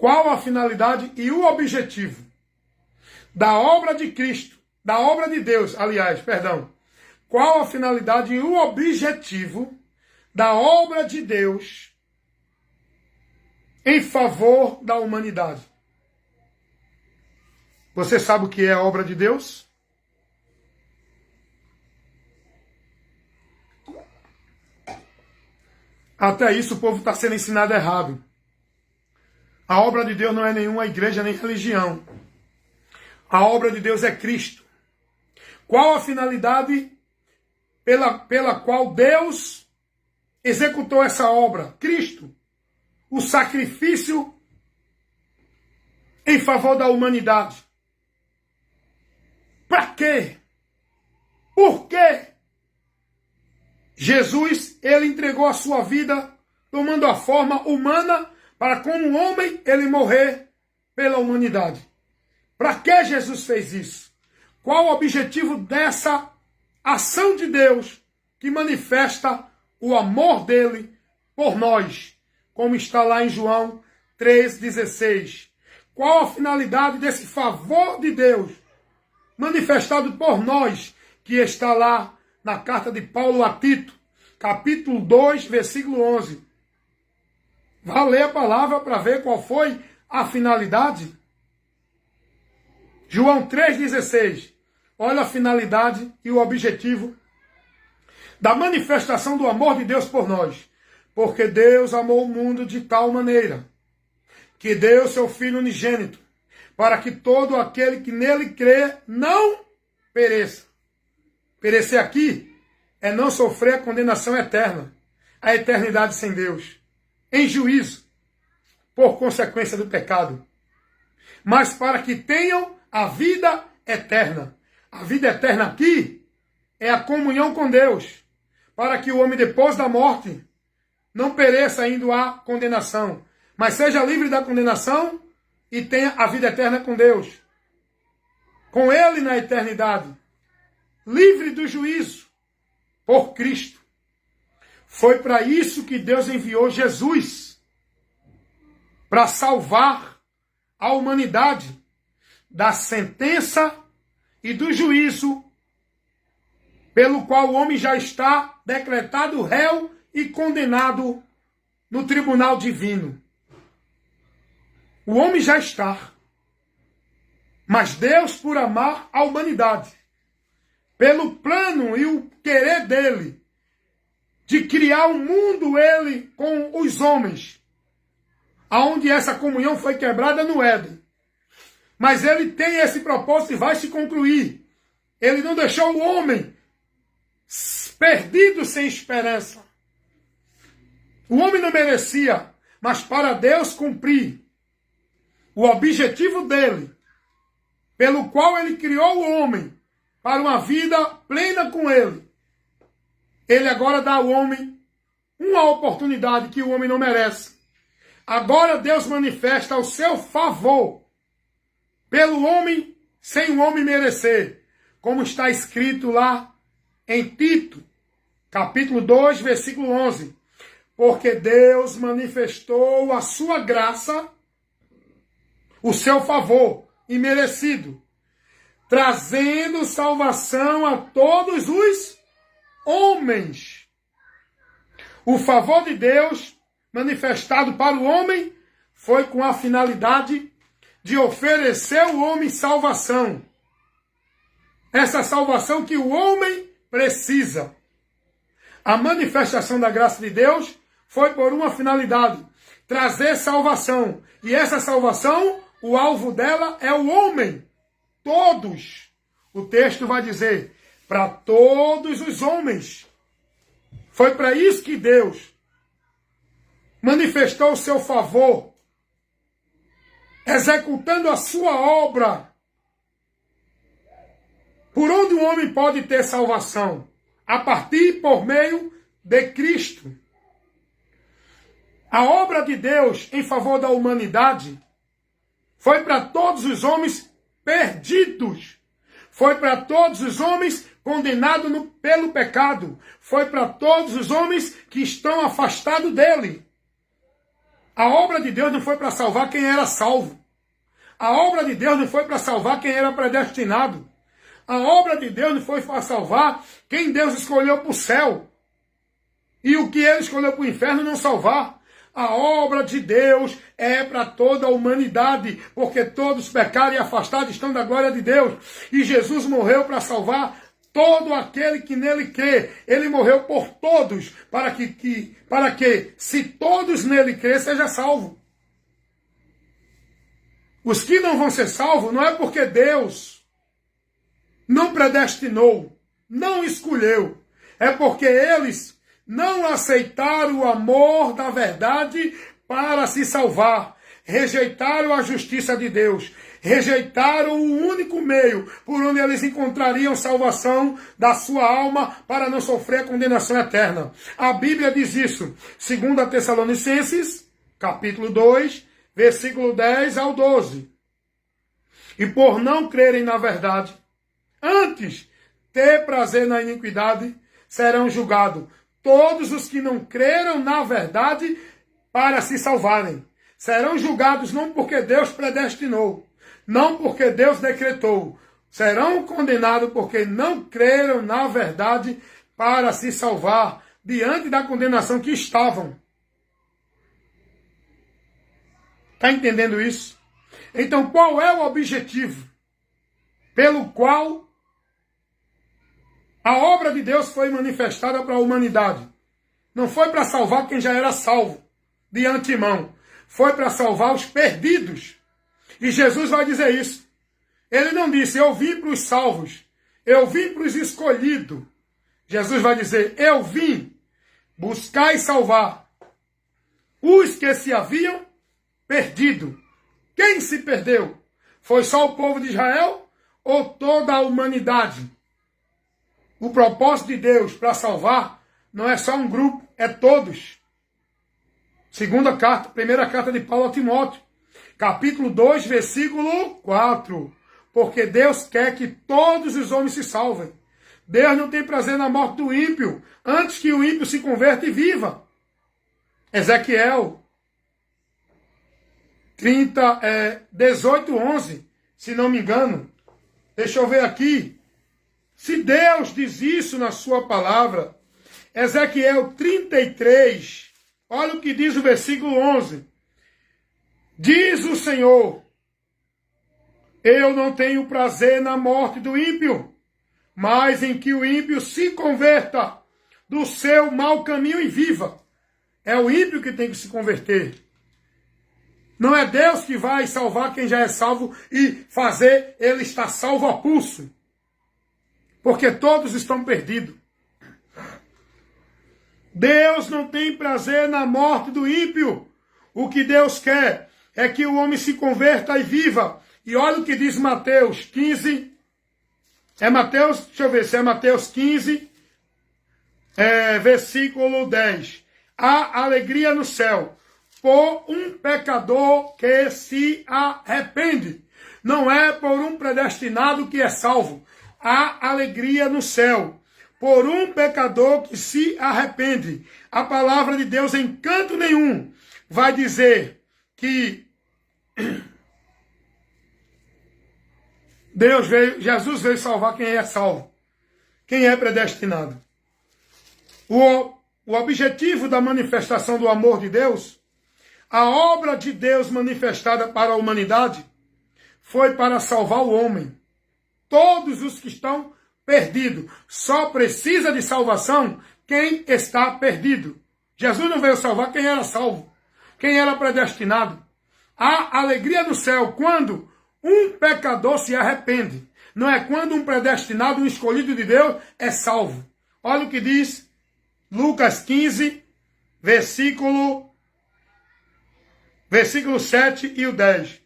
qual a finalidade e o objetivo da obra de Cristo, da obra de Deus, aliás, perdão. Qual a finalidade e o objetivo da obra de Deus em favor da humanidade? Você sabe o que é a obra de Deus? Até isso o povo está sendo ensinado errado. A obra de Deus não é nenhuma igreja nem religião. A obra de Deus é Cristo. Qual a finalidade pela qual Deus executou essa obra? Cristo. O sacrifício em favor da humanidade. Para quê? Por quê? Jesus, ele entregou a sua vida tomando a forma humana para, como homem, ele morrer pela humanidade. Para que Jesus fez isso? Qual o objetivo dessa ação de Deus que manifesta o amor dele por nós? Como está lá em João 3,16. Qual a finalidade desse favor de Deus manifestado por nós, que está lá na carta de Paulo a Tito, capítulo 2, versículo 11. Vá ler a palavra para ver qual foi a finalidade. João 3,16. Olha a finalidade e o objetivo da manifestação do amor de Deus por nós. Porque Deus amou o mundo de tal maneira que deu seu Filho unigênito, para que todo aquele que nele crê não pereça. Perecer aqui é não sofrer a condenação eterna, a eternidade sem Deus, em juízo, por consequência do pecado, mas para que tenham a vida eterna. A vida eterna aqui é a comunhão com Deus, para que o homem depois da morte não pereça indo à condenação, mas seja livre da condenação e tenha a vida eterna com Deus, com Ele na eternidade, livre do juízo, por Cristo. Foi para isso que Deus enviou Jesus, para salvar a humanidade da sentença e do juízo pelo qual o homem já está decretado réu e condenado no tribunal divino. O homem já está. Mas Deus, por amar a humanidade, pelo plano e o querer dele, de criar um mundo, ele, com os homens, aonde essa comunhão foi quebrada no Éden. Mas ele tem esse propósito e vai se concluir. Ele não deixou o homem perdido sem esperança. O homem não merecia, mas para Deus cumprir o objetivo dele, pelo qual ele criou o homem para uma vida plena com ele, ele agora dá ao homem uma oportunidade que o homem não merece. Agora Deus manifesta o seu favor pelo homem sem o homem merecer, como está escrito lá em Tito, capítulo 2, versículo 11. Porque Deus manifestou a sua graça, o seu favor imerecido, trazendo salvação a todos os homens. O favor de Deus manifestado para o homem foi com a finalidade de oferecer ao homem salvação. Essa salvação que o homem precisa. A manifestação da graça de Deus foi por uma finalidade: trazer salvação. E essa salvação, o alvo dela é o homem. Todos. O texto vai dizer, para todos os homens. Foi para isso que Deus manifestou o seu favor, executando a sua obra. Por onde o homem pode ter salvação? A partir e por meio de Cristo. A obra de Deus em favor da humanidade foi para todos os homens perdidos. Foi para todos os homens condenados pelo pecado. Foi para todos os homens que estão afastados dele. A obra de Deus não foi para salvar quem era salvo. A obra de Deus não foi para salvar quem era predestinado. A obra de Deus não foi para salvar quem Deus escolheu para o céu. E o que ele escolheu para o inferno não salvar. A obra de Deus é para toda a humanidade, porque todos pecaram e afastados estão da glória de Deus. E Jesus morreu para salvar todo aquele que nele crê. Ele morreu por todos, para que se todos nele crê, seja salvo. Os que não vão ser salvos não é porque Deus não predestinou, não escolheu. É porque eles não aceitaram o amor da verdade para se salvar. Rejeitaram a justiça de Deus. Rejeitaram o único meio por onde eles encontrariam salvação da sua alma para não sofrer a condenação eterna. A Bíblia diz isso. 2 Tessalonicenses, capítulo 2, versículo 10 ao 12. E por não crerem na verdade, antes ter prazer na iniquidade, serão julgados todos os que não creram na verdade para se salvarem. Serão julgados não porque Deus predestinou, não porque Deus decretou. Serão condenados porque não creram na verdade para se salvar diante da condenação que estavam. Está entendendo isso? Então, qual é o objetivo pelo qual a obra de Deus foi manifestada para a humanidade? Não foi para salvar quem já era salvo de antemão. Foi para salvar os perdidos. E Jesus vai dizer isso. Ele não disse, eu vim para os salvos. Eu vim para os escolhidos. Jesus vai dizer, eu vim buscar e salvar os que se haviam perdido. Quem se perdeu? Foi só o povo de Israel ou toda a humanidade? O propósito de Deus para salvar não é só um grupo, é todos. Primeira carta de Paulo a Timóteo, capítulo 2, versículo 4. Porque Deus quer que todos os homens se salvem. Deus não tem prazer na morte do ímpio, antes que o ímpio se converta e viva. Ezequiel 18, 11, se não me engano. Deixa eu ver aqui. Se Deus diz isso na sua palavra, Ezequiel 33, olha o que diz o versículo 11. Diz o Senhor, eu não tenho prazer na morte do ímpio, mas em que o ímpio se converta do seu mau caminho e viva. É o ímpio que tem que se converter. Não é Deus que vai salvar quem já é salvo e fazer ele estar salvo a pulso. Porque todos estão perdidos. Deus não tem prazer na morte do ímpio. O que Deus quer é que o homem se converta e viva. E olha o que diz Mateus 15. É Mateus, deixa eu ver se é Mateus 15, versículo 10. Há alegria no céu por um pecador que se arrepende. Não é por um predestinado que é salvo. Há alegria no céu por um pecador que se arrepende. A palavra de Deus em canto nenhum vai dizer que Jesus veio salvar quem é salvo, quem é predestinado. O objetivo da manifestação do amor de Deus, a obra de Deus manifestada para a humanidade, foi para salvar o homem. Todos os que estão perdidos. Só precisa de salvação quem está perdido. Jesus não veio salvar quem era salvo, quem era predestinado. Há alegria no céu quando um pecador se arrepende. Não é quando um predestinado, um escolhido de Deus, é salvo. Olha o que diz Lucas 15, versículo 7 e o 10.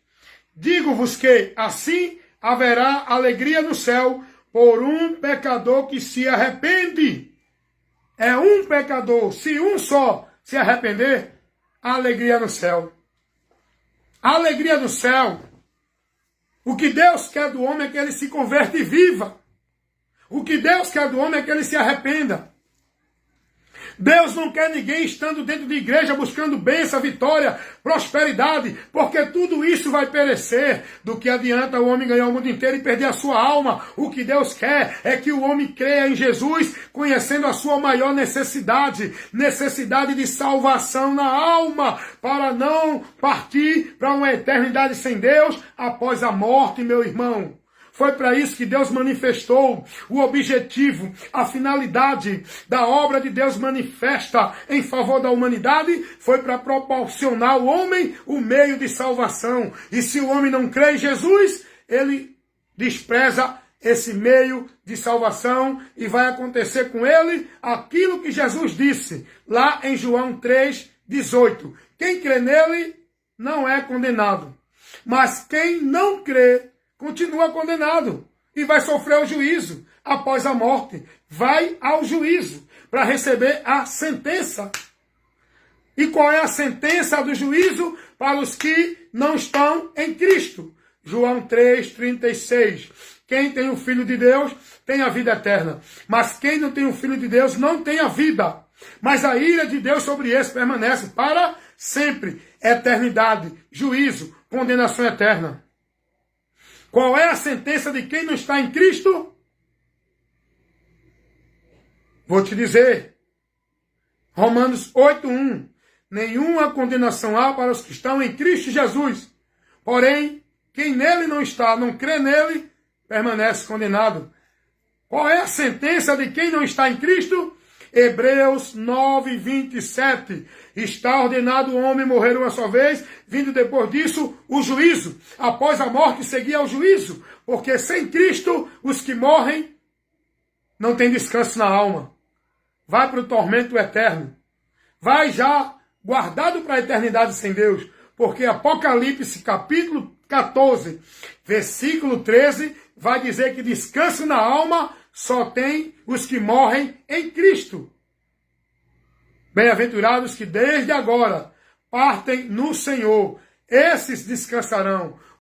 Digo-vos que assim haverá alegria no céu por um pecador que se arrepende. É um pecador. Se um só se arrepender, há alegria no céu. A alegria no céu. O que Deus quer do homem é que ele se converta e viva. O que Deus quer do homem é que ele se arrependa. Deus não quer ninguém estando dentro de igreja buscando bênção, vitória, prosperidade, porque tudo isso vai perecer. Do que adianta o homem ganhar o mundo inteiro e perder a sua alma? O que Deus quer é que o homem creia em Jesus, conhecendo a sua maior necessidade de salvação na alma, para não partir para uma eternidade sem Deus após a morte, meu irmão. Foi para isso que Deus manifestou o objetivo, a finalidade da obra de Deus manifesta em favor da humanidade, foi para proporcionar ao homem o meio de salvação. E se o homem não crê em Jesus, ele despreza esse meio de salvação e vai acontecer com ele aquilo que Jesus disse lá em João 3,18. Quem crê nele não é condenado, mas quem não crê continua condenado e vai sofrer o juízo após a morte. Vai ao juízo para receber a sentença. E qual é a sentença do juízo para os que não estão em Cristo? João 3,36. Quem tem o Filho de Deus tem a vida eterna. Mas quem não tem o Filho de Deus não tem a vida. Mas a ira de Deus sobre esse permanece para sempre. Eternidade, juízo, condenação eterna. Qual é a sentença de quem não está em Cristo? Vou te dizer. Romanos 8,1. Nenhuma condenação há para os que estão em Cristo Jesus. Porém, quem nele não está, não crê nele, permanece condenado. Qual é a sentença de quem não está em Cristo? Hebreus 9:27. Está ordenado o homem morrer uma só vez, vindo depois disso o juízo. Após a morte seguia o juízo, porque sem Cristo os que morrem não têm descanso na alma. Vai para o tormento eterno. Vai já guardado para a eternidade sem Deus, porque Apocalipse capítulo 14, versículo 13, vai dizer que descanso na alma só tem os que morrem em Cristo. Bem-aventurados que desde agora partem no Senhor. Esses descansarão.